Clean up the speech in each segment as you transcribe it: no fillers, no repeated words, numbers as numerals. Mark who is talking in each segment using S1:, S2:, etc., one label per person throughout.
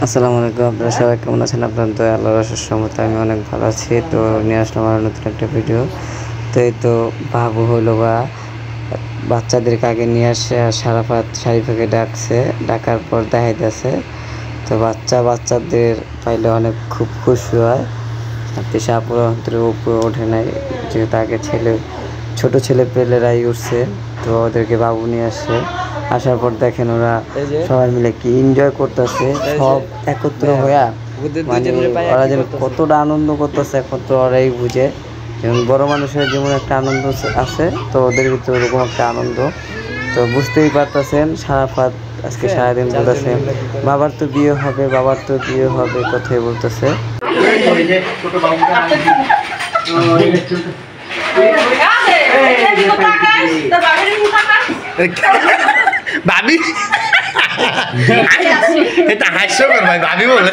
S1: আসসালামু আলাইকুম, আপনারা সবাই কেমন আছেন? আপনার তো আল্লাহর অশেষ রহমতে আমি অনেক ভালো আছি। তো নিয়ে আসলাম আমার নতুন একটা ভিডিও। তো এই তো বাবু হলো বা বাচ্চাদেরকে আগে নিয়ে আসে আর শারিফাকে ডাকছে, ডাকার পর দেখাইতেছে। তো বাচ্চাদের পাইলে অনেক খুব খুশি হয়। আর তিশা আপুর অন্তরে উপরে ওঠে নাই, যেহেতু আগে ছোট ছেলে পেলেরাই উঠছে। তো ওদেরকে বাবু নিয়ে আসছে, আসার পর দেখেন ওরা সবাই মিলে কি এনজয় করতেছে, সব একত্র হইয়া। মানে ওরা যেন কতটা আনন্দ করতেছে একত্র ওরাই বুঝে। যেমন বড় মানুষের যেমন একটা আনন্দ আছে, তো ওদের ভিতরে ওরকম একটা আনন্দ। তো বুঝতেই পারতেছেন, সারাফাত আজকে সারাদিন বলতেছেন বাবার তো বিয়ে হবে কথাই বলতেছে।
S2: ভাবি এটা হাস্যকর ভাই, ভাবি বলে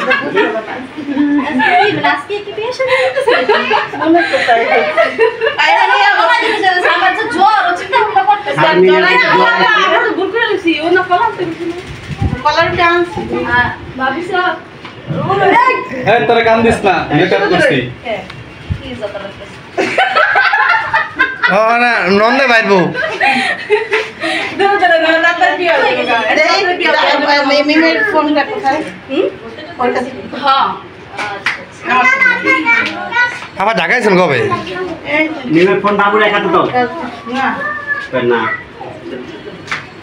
S2: তোরা কান দিস না, নন্দে বাইরবো আবার ঢাকাইছেন কবে?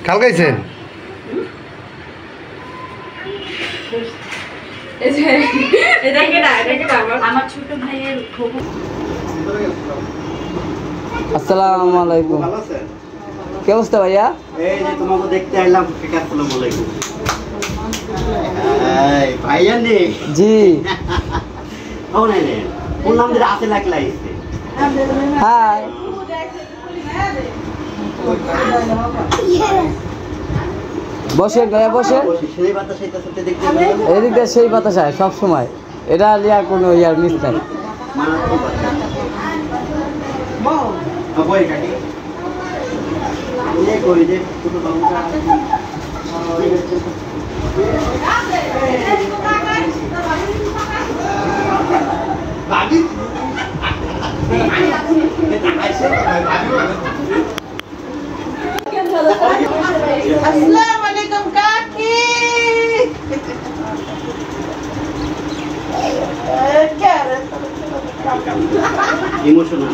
S2: কালকাইছেন?
S1: আসসালামু আলাইকুম, কি অবস্থা ভাইয়া?
S3: এই যে তোমাকে দেখতে আইলাম, আসসালামু আলাইকুম। এই ভাইয়া নে?
S1: জি।
S3: ও নাই নে, কোন নাম দিয়ে আসে লাগলাইছে?
S1: হাই। বসে ভাইয়া বসে।
S3: সেই বাতাস এটা সত্যি দেখতে
S1: এদিক দিয়ে সেই বাতাস হয় সব সময়, এটা লিয়ার কোনো ইয়ার মিস নাই।
S3: বই কাটি কই যে ছোট বাবুটা ভাবি
S4: আসসালামু আলাইকুম কাকি।
S3: ইমোশনাল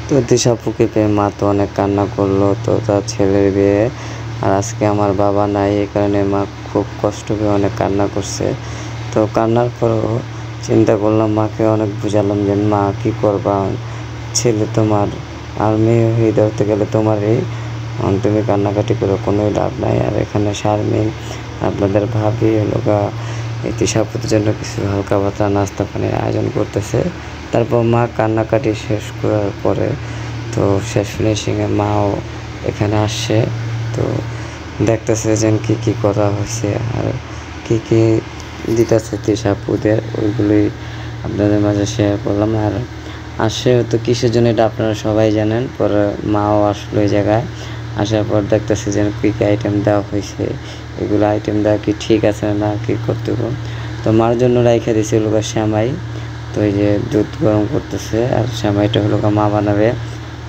S1: তো দিশাপুকে পেয়ে মা তো অনেক কান্না করলো। তো তার ছেলের বিয়ে, আর আজকে আমার বাবা নাই, এই কারণে মা খুব কষ্ট পেয়ে অনেক কান্না করছে। তো কান্নার পরও চিন্তা করলাম, মাকে অনেক বুঝালাম যে মা কী করবা, ছেলে তোমার, আর মেয়ে হয়ে ধরতে গেলে তোমারই, তুমি কান্নাকাটি করে কোনোই লাভ নাই। আর এখানে শারমিন আপনাদের ভাবি হলো এই দিশাপুর জন্য কিছু হালকা পাতলা নাস্তা পানির আয়োজন করতেছে। তারপর মা কান্নাকাটি শেষ করার পরে তো শেষ ফিনিশিংয়ে মাও এখানে আসছে। তো দেখতেছে যে কী করা হয়েছে আর কী দিতেছে দিশাপুদের, ওইগুলোই আপনাদের মাঝে শেয়ার করলাম। আর আসে হয়তো কিসের জন্য এটা আপনারা সবাই জানেন। পরে মাও আসলো এই জায়গায়, আসার পর দেখতেছে যে কী আইটেম দেওয়া হয়েছে, এগুলো আইটেম দেওয়া কি ঠিক আছে না কী করতে হবে। তো মার জন্য রাইখা দিয়েছে হলো শ্যামাই। তো এই যে দুধ গরম করতেছে, আর শ্যামাইটা হলো মা বানাবে।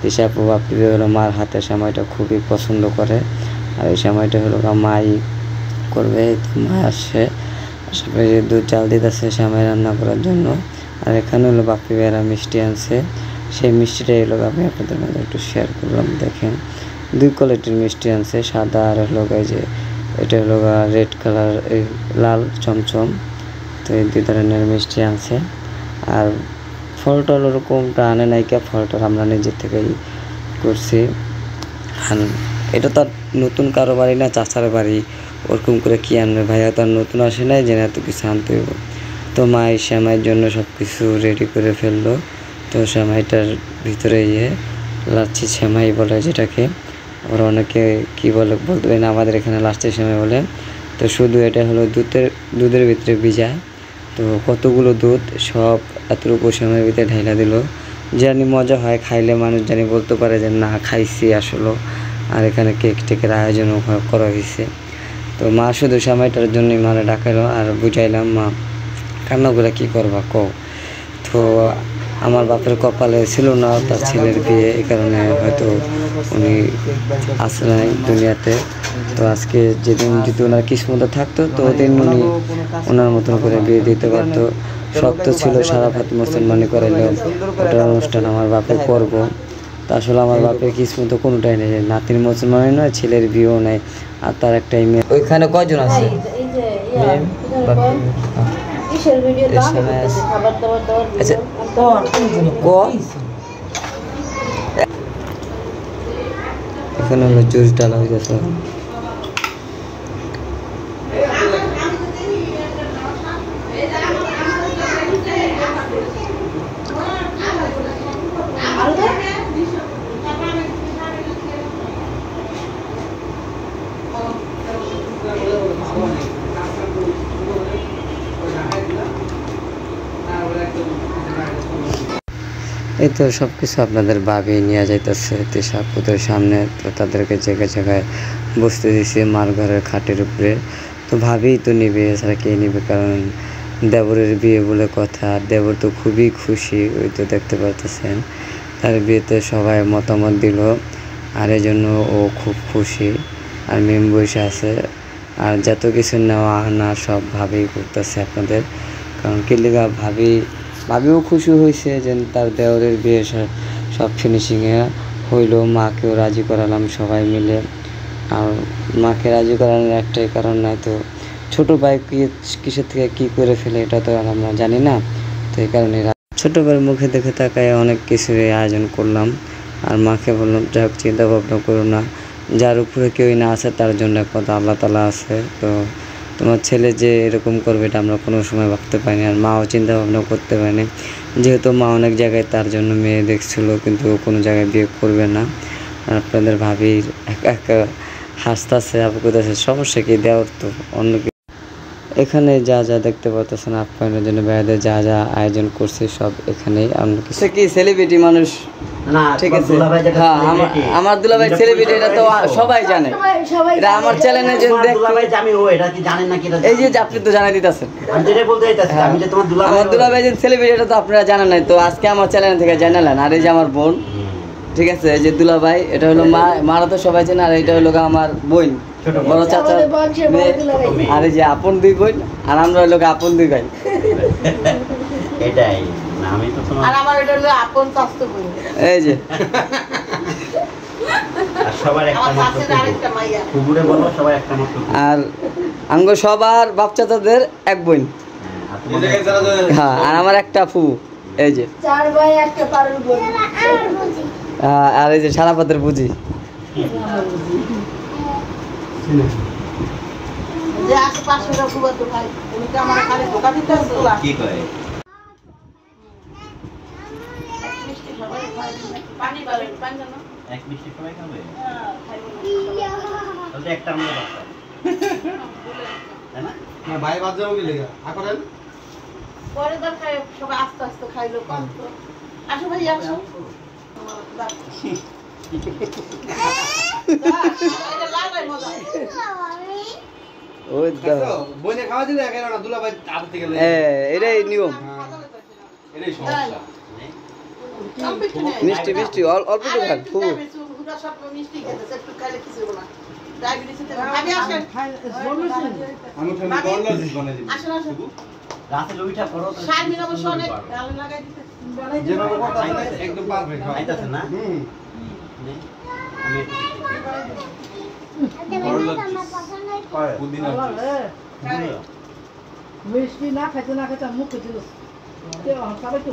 S1: দিশাপু বাপি হলো মার হাতে শ্যামাইটা খুবই পছন্দ করে, আর এই শ্যামাইটা হলো মাই করবে। তো মা আসছে, আসার পরে যে দুধ চাল দিতেছে শ্যামাই রান্না করার জন্য। আর এখানে হলো বাপি ভাইয়েরা মিষ্টি আনছে, সেই মিষ্টিটাই হলো আমি আপনাদের মাঝে একটু শেয়ার করলাম। দেখেন 2 কোয়ালিটির মিষ্টি আনছে, সাদা আর হলো যে এটা হলো রেড কালার, এই লাল চমচম। তো এই 2 ধরনের মিষ্টি আনছে। আর ফলটা ওরকমটা আনে নাইকা, ফলটা আমরা নিজের থেকেই করছি। আর এটা তো আর নতুন কারো বাড়ি না, চাচার বাড়ি, ওরকম করে কি আনবে, ভাইয়া তো আর নতুন আসে নাই যে এত কিছু আনতে হইব। তো মা এই সেমাইয়ের জন্য সব কিছু রেডি করে ফেললো। তো সেমাইটার ভিতরে লাচ্ছি সেমাই বলে যেটাকে, ওরা অনেকে কী বলে বলতে পারি না, আমাদের এখানে লাচ্ছি সেমাই বলে। তো শুধু এটা হলো দুধের ভিতরে ভিজায়। তো কতগুলো দুধ সব এতটুকু সেমাইয়ের ভিতরে ঢাইলা দিল, জানি মজা হয় খাইলে, মানুষ জানি বলতে পারে যে না খাইছি আসলে। আর এখানে কেক টেকের আয়োজনও করা হয়েছে। তো মা শুধু সেমাইটার জন্যই মারে ডাকাইলো আর বুঝাইলাম, মা কান্না করে কী করবা কও। তো আমার বাপের কপালে ছিল না তার ছেলের বিয়ে, এই কারণে হয়তো উনি আসে নাই দুনিয়াতে। তো আজকে যেদিন যদি ওনার কিসমতে থাকতো তো ওদিন উনি ওনার মতন করে বিয়ে দিতে পারতো। শক্ত ছিল সারা ভাত মুসলমানি করাইলেও ওটার অনুষ্ঠান আমার বাপের করব। তা আসলে আমার বাপের কিসমত কোনোটাই নেই, নাতির মুসলমানই নয়, ছেলের বিয়েও নেই। আর তার একটা মেয়ে। ওইখানে কয়জন আছে? এখানে হলো জুস ডালা হইতেছে। এই তো সব কিছু আপনাদের ভাবি নিয়ে যাইতেছে তিশাপুদের সামনে। তো তাদেরকে জায়গায় জায়গায় বসতে দিয়েছে মার ঘরের খাটের উপরে। তো ভাবি তো নিবে, এছাড়া কে নিবে, কারণ দেবরের বিয়ে বলে কথা। দেবর তো খুবই খুশি, ওই তো দেখতে পারতেছেন তার বিয়েতে সবাই মতামত দিল, আর এই জন্য ও খুব খুশি। আর মেম বসে আছে, আর যত কিছু নেওয়া আনা সব ভাবি করতেছে আপনাদের। কারণ কিলিগা ভাবিও খুশি হয়েছে যে তার দেওরের বিয়ে সব ফিনিশিংয়ে হইলো। মাকেও রাজি করালাম সবাই মিলে। আর মাকে রাজি করানোর একটাই কারণ, নাই তো ছোটো ভাই কিসের থেকে কী করে ফেলে এটা তো আর আমরা জানি না। তো এই কারণে ছোটো ভাইয়ের মুখে দেখে তাকায় অনেক কিছুর আয়োজন করলাম। আর মাকে বললাম যাই হোক চিন্তা ভাবনা করো না, যার উপরে কেউই না আছে তার জন্য একমাত্র আল্লাহ তাআলা আছে। তো তোমার ছেলে যে এরকম করবে এটা আমরা কোনো সময় ভাবতে পারিনি, আর মাও চিন্তা ভাবনা করতে পারিনি। যেহেতু মা অনেক জায়গায় তার জন্য মেয়ে দেখছিল, কিন্তু কোনো জায়গায় বিয়ে করবে না। আর আপনাদের ভাবির একা হাসতেছে, আপু কোথাছে, সমস্যা কি, দেওয়ার তো অন্য কিছু। এখানে যা যা দেখতে পাচ্ছেন আপ্যায়নের জন্য বাইরে যা যা আয়োজন করছে সব এখানেই। আমরা কিছু কি সেলিব্রিটি মানুষ, ঠিক আছে। হ্যাঁ, আমার দুলাভাই সেলিব্রিটি, এটা তো সবাই জানে। এটা আমার চ্যানেলে যে এই যে আপনি তো জানাই দিতেছেন আমার দুলাভাই যে সেলিব্রিটি, এটা তো আপনারা জানেন নাই। তো আজকে আমার চ্যানেল থেকে জানালেন। আর এই যে আমার বোন, ঠিক আছে, এই যে দুলাভাই, এটা হলো মারা তো সবাই চেনে। আর এটা হলো আমার বোন, বড় চাচা। আর এই যে আপন 2 বোন, আর আমরা হলো আপন 2 ভাই।
S3: এটাই আমি তো তোমার, আর আমার এটা হলো আপন চাচতো বোন।
S1: এই যে
S3: সবার একটা মাত্র কুকুরে বলো, সবার একটা মাত্র।
S1: আর আঙ্গ সবার বাপ চাচাদের এক বোন। হ্যাঁ, আর আমার একটা ফু। এই যে
S4: 4 ভাই একটা পারুল বোন।
S1: আর এই যে সারাপথের বুঝি।
S4: যে আশেপাশে রঘুবর তো ভাই, উনি তো আমার খালি ধোকা দিতে আসলো।
S3: কি করে
S4: পানি বাড়ে, পানি জানো
S3: এক মিষ্টি সবাই খাবে? তাহলে একটা আমরা বাচ্চা, তাই না?
S2: না ভাই বাদ যাবো কি লেগে করেন
S4: পরে দরকার সবাই আস্তে আস্তে খাইলো কম তো। আসো ভাই আসো। এটা লাগাই মজা।
S1: ওই
S2: বইনে খাওয়া দিলে একেবারে না, দুলা ভাই আড়তে থেকে লই।
S1: এটাই নিয়ম।
S2: এটাই সমস্যা।
S1: মিষ্টি মিষ্টি অল্প একটু খান। খুব
S4: সব মিষ্টি খেতে একটু খাইলে কিছু হবে না। ডায়াবেটিসে ভাবি আসেন।
S2: আমি তুমি বললাম বনে দিবি।
S4: আসেন আসেন।
S3: রাতে লবিটা করো তো।
S4: শারমিন অবশ্য অনেক ভালো লাগাই দিতে।
S2: যেভাবে কথা একদম পারফেক্ট
S3: আইতাছে না?
S2: হুম।
S3: আমি
S2: পুদিনা
S5: মিষ্টি না খাইতে মুখ খেতে সবাই তো